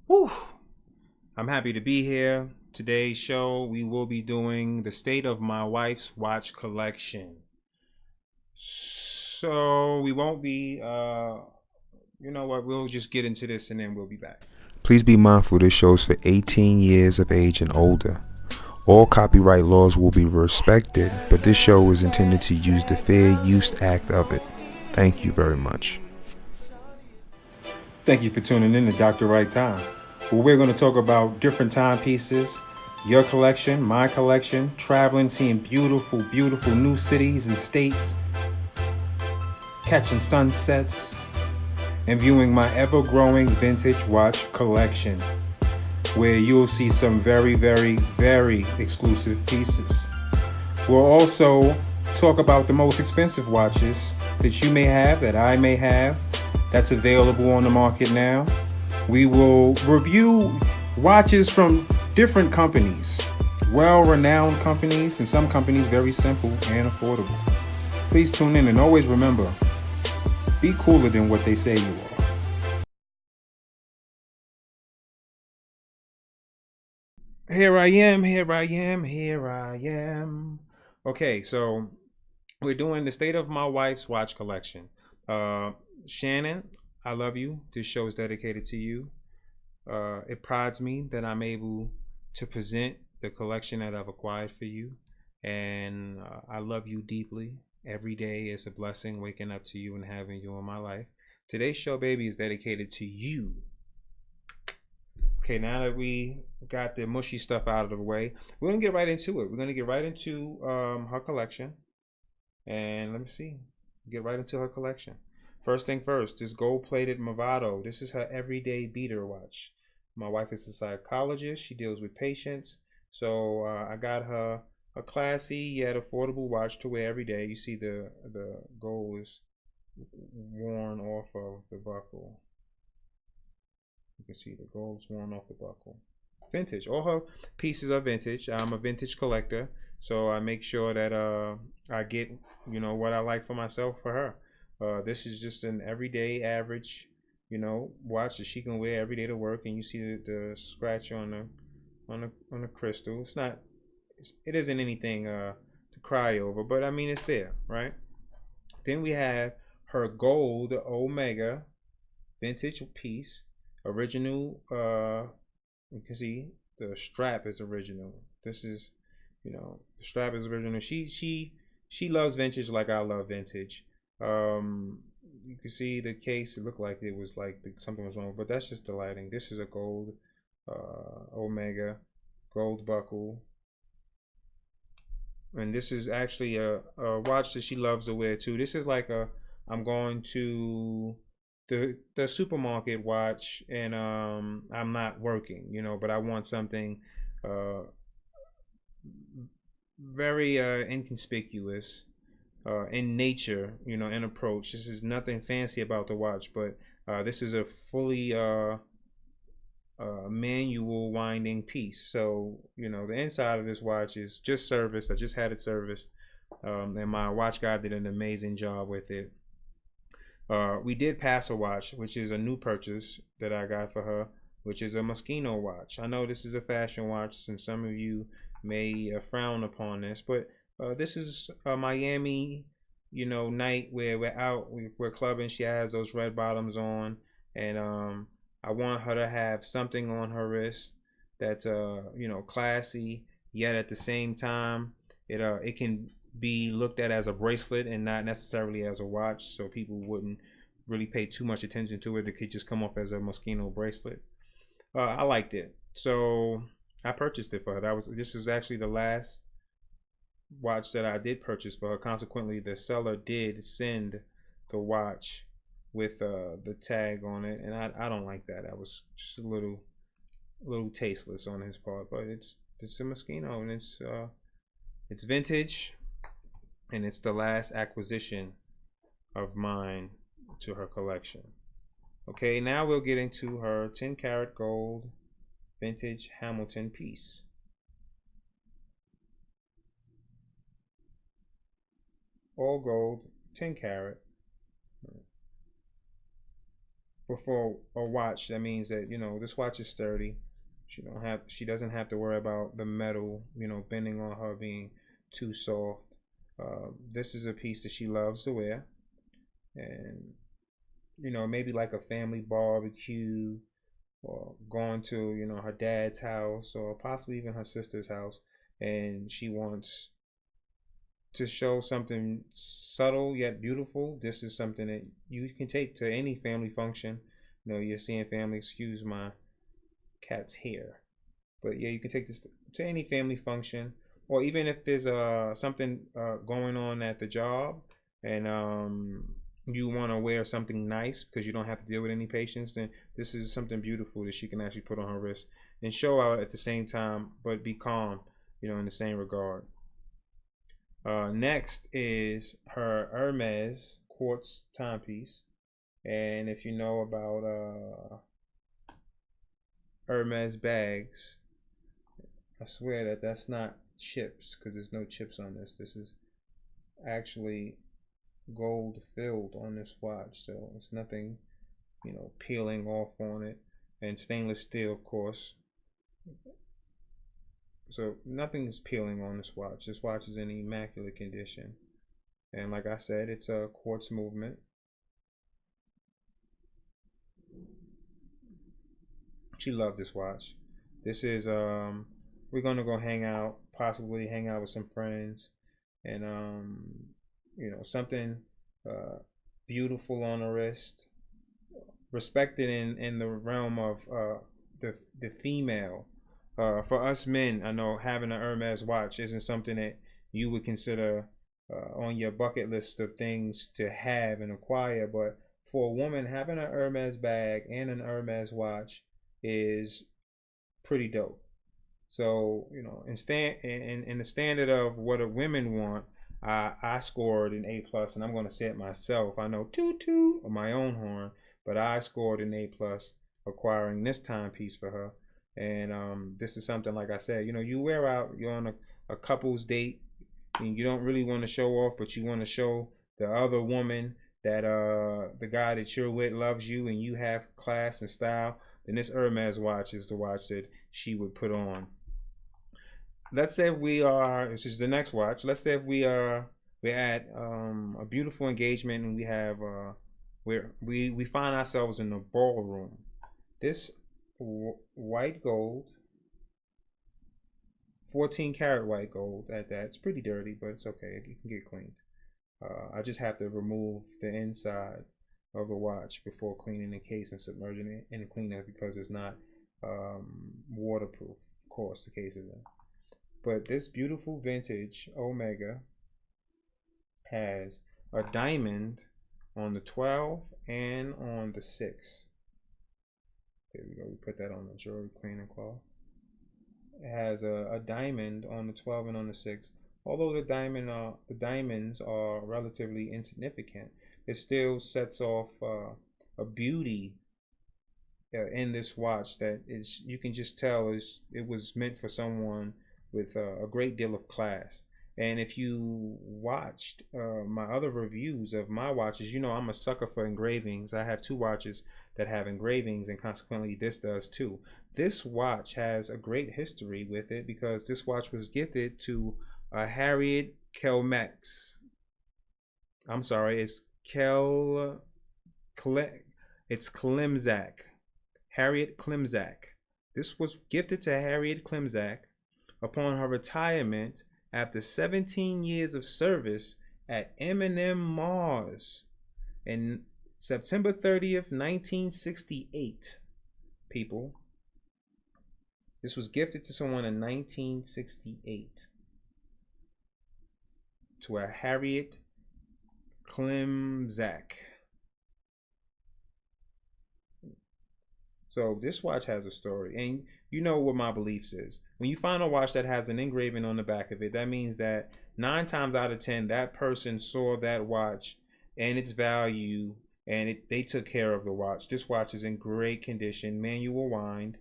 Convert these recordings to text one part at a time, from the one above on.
Whew. I'm happy to be here. Today's show, we will be doing the state of my wife's watch collection. So we won't be, you know what, we'll just get into this and then we'll be back. Please be mindful this show is for 18 years of age and older. All copyright laws will be respected, but this show is intended to use the Fair Use Act of it. Thank you very much. Thank you for tuning in to Dr.Right Time, where we're going to talk about different timepieces, your collection, my collection, traveling, seeing beautiful, beautiful new cities and states, catching sunsets, and viewing my ever-growing vintage watch collection, where you'll see some very, very, very exclusive pieces. We'll also talk about the most expensive watches that you may have, that I may have, that's available on the market now. We will review watches from different companies, well-renowned companies, and some companies very simple and affordable. Please tune in and always remember, be cooler than what they say you are. Here I am, here I am, here I am. Okay, so we're doing the state of my wife's watch collection. Shannon, I love you. This show is dedicated to you. It prides me that I'm able to present the collection that I've acquired for you. And I love you deeply. Every day is a blessing waking up to you and having you in my life. Today's show, baby, is dedicated to you. Okay, now that we got the mushy stuff out of the way, we're going to get right into it. We're going to get right into her collection. And let me see. Get right into her collection. First thing first, this gold-plated Movado. This is her everyday beater watch. My wife is a psychologist. She deals with patients. So I got her a classy yet affordable watch to wear every day. You see the gold is worn off of the buckle. You can see the gold's worn off the buckle. Vintage. All her pieces are vintage. I'm a vintage collector. So I make sure that I get, you know, what I like for myself for her. This is just an everyday average, you know, watch that she can wear every day to work, and you see the scratch on the crystal. It isn't anything to cry over, but I mean it's there, right? Then we have her gold Omega vintage piece, original. You can see the strap is original. This is, you know, the strap is original. She loves vintage like I love vintage. You can see the case. It looked like it was like something was wrong, but that's just the lighting. This is a gold Omega gold buckle, and this is actually a watch that she loves to wear too. This is like I'm going to the supermarket watch, and I'm not working, you know, but I want something very inconspicuous in nature, you know, in approach. This is nothing fancy about the watch, but this is a fully manual winding piece. So, you know, the inside of this watch is just serviced. I just had it serviced, and my watch guy did an amazing job with it. We did pass a watch, which is a new purchase that I got for her, which is a Moschino watch. I know this is a fashion watch, and some of you may frown upon this, but this is a Miami, you know, night where we're out, we're clubbing. She has those red bottoms on, and I want her to have something on her wrist that's you know, classy, yet at the same time it can be looked at as a bracelet and not necessarily as a watch, so people wouldn't really pay too much attention to it. It could just come off as a Moschino bracelet. I liked it, so I purchased it for her. This is actually the last watch that I did purchase for her. Consequently, the seller did send the watch with the tag on it, and I don't like that. That was just a little tasteless on his part, but it's a Moschino, and it's vintage, and it's the last acquisition of mine to her collection. Okay, now we'll get into her 10 karat gold vintage Hamilton piece. All gold, 10 karat. But for a watch, that means that this watch is sturdy. She doesn't have to worry about the metal bending on her, being too soft. This is a piece that she loves to wear, and maybe like a family barbecue, or going to her dad's house, or possibly even her sister's house, and she wants to show something subtle yet beautiful. This is something that you can take to any family function. You're seeing family, excuse my cat's hair. But yeah, you can take this to any family function, or even if there's something going on at the job, and you want to wear something nice because you don't have to deal with any patients, then this is something beautiful that she can actually put on her wrist and show out at the same time, but be calm, in the same regard. Next is her Hermes quartz timepiece, and if you know about Hermes bags, I swear that that's not chips, because there's no chips on this. This is actually gold filled on this watch, so it's nothing peeling off on it, and stainless steel, of course. So nothing is peeling on this watch. This watch is in immaculate condition, and like I said, it's a quartz movement. She loved this watch. This is we're gonna go hang out, possibly hang out with some friends, and something beautiful on the wrist, respected in the realm of the female. For us men, I know having an Hermes watch isn't something that you would consider on your bucket list of things to have and acquire, but for a woman, having an Hermes bag and an Hermes watch is pretty dope. So in the standard of what a women want, I scored an A+, and I'm going to say it myself. I know toot toot on my own horn, but I scored an A+ acquiring this timepiece for her. And this is something, like I said, you wear out, you're on a couple's date, and you don't really want to show off, but you want to show the other woman that the guy that you're with loves you, and you have class and style. Then this Hermes watch is the watch that she would put on. Let's say this is the next watch. Let's say if we're at a beautiful engagement, and we have we find ourselves in the ballroom. This white gold, 14 karat white gold at that. It's pretty dirty, but it's okay. It can get cleaned. I just have to remove the inside of the watch before cleaning the case and submerging it in the cleaner, because it's not waterproof. Of course, the case isn't. But this beautiful vintage Omega has a diamond on the 12 and on the 6. There we go. We put that on the jewelry cleaning cloth. It has a diamond on the 12 and on the 6. Although the diamonds are relatively insignificant, it still sets off a beauty in this watch that is, you can just tell it was meant for someone with a great deal of class. And if you watched my other reviews of my watches, I'm a sucker for engravings. I have 2 watches that have engravings, and consequently this does too. This watch has a great history with it, because this watch was gifted to Harriet Kelmex. I'm sorry, it's it's Klimzak. Harriet Klimzak. This was gifted to Harriet Klimzak upon her retirement after 17 years of service at M&M Mars in September 30th, 1968. People, this was gifted to someone in 1968 to a Harriet Klimzak. So this watch has a story, and you know what my beliefs is. When you find a watch that has an engraving on the back of it, that means that 9 times out of 10, that person saw that watch and its value, and they took care of the watch. This watch is in great condition, manual wind,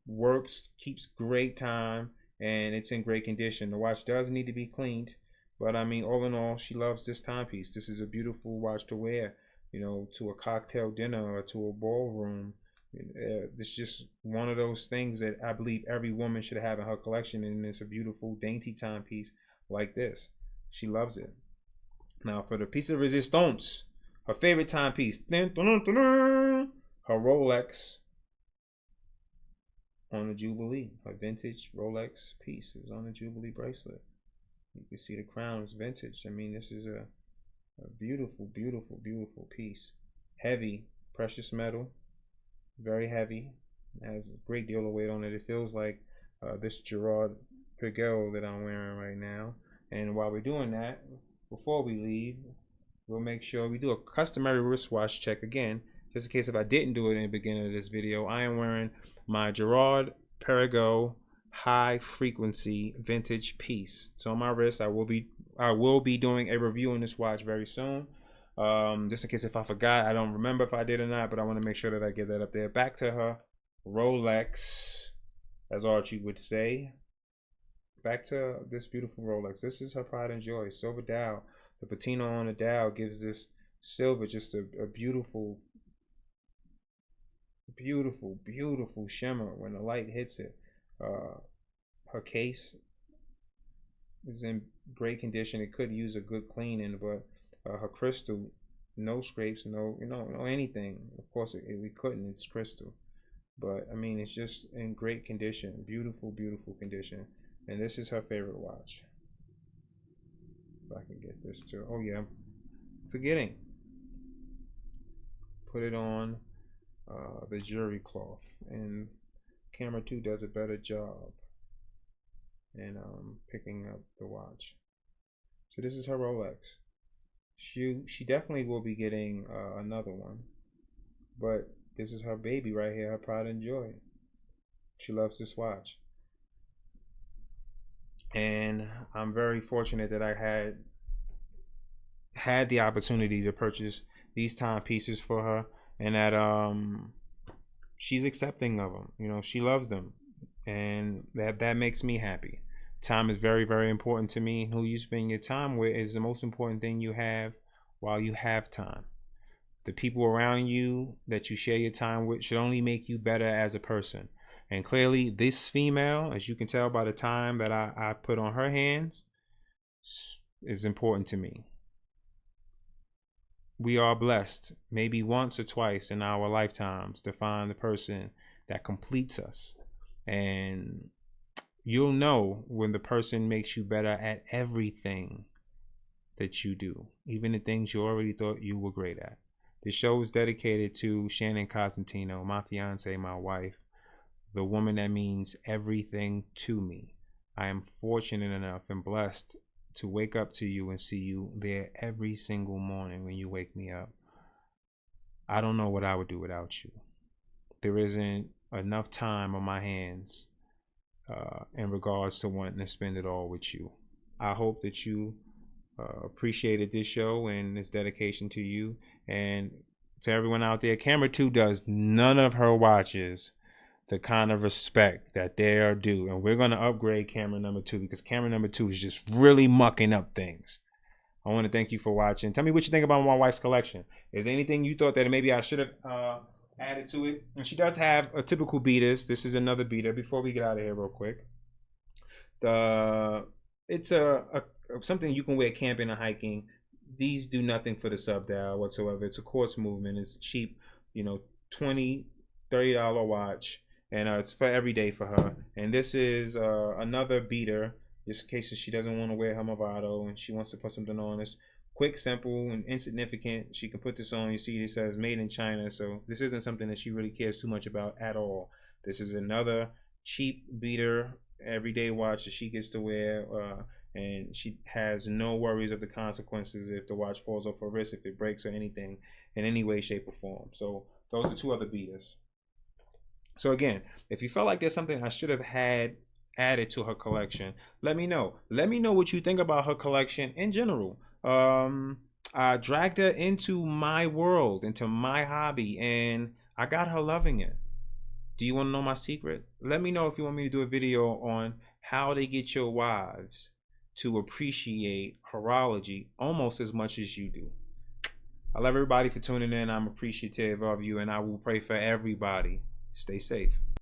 works, keeps great time, and it's in great condition. The watch does need to be cleaned, but I mean, all in all, she loves this timepiece. This is a beautiful watch to wear. to a cocktail dinner or to a ballroom. It's just one of those things that I believe every woman should have in her collection, and it's a beautiful, dainty timepiece like this. She loves it. Now, for the piece of resistance, her favorite timepiece, her Rolex on the Jubilee. Her vintage Rolex piece is on the Jubilee bracelet. You can see the crown is vintage. I mean, this is a beautiful, beautiful, beautiful piece. Heavy, precious metal, very heavy. It has a great deal of weight on it. It feels like this Gerard Piguet that I'm wearing right now. And while we're doing that, before we leave, we'll make sure we do a customary wristwatch check again, just in case if I didn't do it in the beginning of this video. I am wearing my Gerard Piguet high frequency vintage piece. So on my wrist, I will be doing a review on this watch very soon. Just in case if I forgot, I don't remember if I did or not, but I want to make sure that I get that up there. Back to her Rolex, as Archie would say. Back to this beautiful Rolex. This is her pride and joy. Silver dial. The patina on the dial gives this silver just a beautiful, beautiful, beautiful shimmer when the light hits it. Her case is in great condition. It could use a good cleaning, but her crystal, no scrapes, no anything. Of course, we couldn't. It's crystal, but I mean, it's just in great condition. Beautiful, beautiful condition. And this is her favorite watch. If I can get this too. Oh yeah, forgetting. Put it on the jewelry cloth, and camera 2 does a better job in picking up the watch. So this is her Rolex. She definitely will be getting another one, but this is her baby right here, her pride and joy. She loves this watch. And I'm very fortunate that I had the opportunity to purchase these timepieces for her, and that she's accepting of them. She loves them, and that makes me happy. Time is very, very important to me. Who you spend your time with is the most important thing you have while you have time. The people around you that you share your time with should only make you better as a person. And clearly, this female, as you can tell by the time that I put on her hands, is important to me. We are blessed, maybe once or twice in our lifetimes, to find the person that completes us. And you'll know when the person makes you better at everything that you do, even the things you already thought you were great at. This show is dedicated to Shannon Cosentino, my fiance, my wife, the woman that means everything to me. I am fortunate enough and blessed to wake up to you and see you there every single morning when you wake me up. I don't know what I would do without you. There isn't enough time on my hands in regards to wanting to spend it all with you. I hope that you appreciated this show and its dedication to you. And to everyone out there, camera 2 does none of her watches the kind of respect that they are due. And we're going to upgrade camera number 2 because camera number 2 is just really mucking up things. I want to thank you for watching. Tell me what you think about my wife's collection. Is there anything you thought that maybe I should have added to it? And she does have a typical beaters. This is another beater. Before we get out of here real quick. It's something you can wear camping or hiking. These do nothing for the sub dial whatsoever. It's a quartz movement. It's cheap, $20, $30 watch. And it's for every day for her. And this is another beater, just in case she doesn't want to wear her Movado and she wants to put something on. It's quick, simple, and insignificant. She can put this on. You see it says made in China. So this isn't something that she really cares too much about at all. This is another cheap beater, everyday watch that she gets to wear. And she has no worries of the consequences if the watch falls off her wrist, if it breaks or anything in any way, shape, or form. So those are 2 other beaters. So again, if you felt like there's something I should have had added to her collection, let me know. Let me know what you think about her collection in general. I dragged her into my world, into my hobby, and I got her loving it. Do you want to know my secret? Let me know if you want me to do a video on how to get your wives to appreciate horology almost as much as you do. I love everybody for tuning in. I'm appreciative of you, and I will pray for everybody. Stay safe.